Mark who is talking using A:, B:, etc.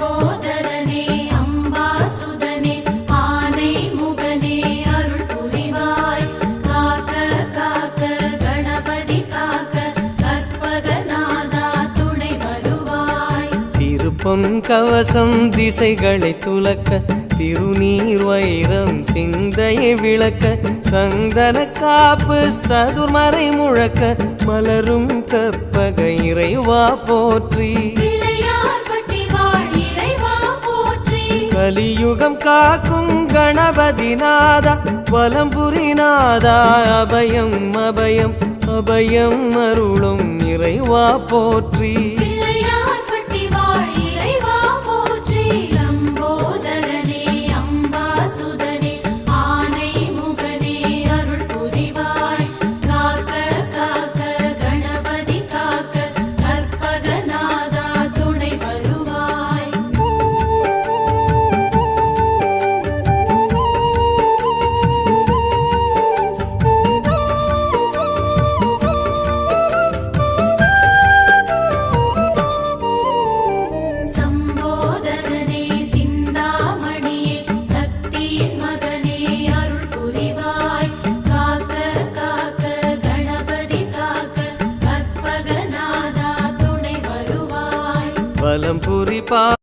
A: லம்போதரனே அம்பாசுதனே ஆனை முகனே அருள் புரிவாய் காக்க காக்க கணபதி காக்க கற்பகநாதா துணை வருவாய்
B: திருப்பொன் கவசம் திசைகளை துலக்க திருநீர் வைரம் சிந்தையை விளக்க சந்தன காப்பு சதுர்மறை முழக்க மலரும் கற்பக இறைவா போற்றி
A: பிள்ளையார்பட்டி வாழ் இறைவா போற்றி
B: கலியுகம் காக்கும் கணபதி நாதா வலம்புரி நாதா அபயம் அபயம் அபயம் அருளும் இறைவா போற்றி
A: பிள்ளையார்பட்டி வாழ் இறைவா போற்றி லம்போதரனே அம்பாசுதனே ஆனை முகனே அருள் புரிவாய் காக்க காக்க கணபதி காக்க கற்பகநாதா துணை வருவாய் சம்போதரனே சிந்தாமணியே சக்தியின் மகனே அருள் புரிவாய் காக்க காக்க கணபதி காக்க கற்பகநாதா துணை வருவாய்
B: வலம்புரி பாத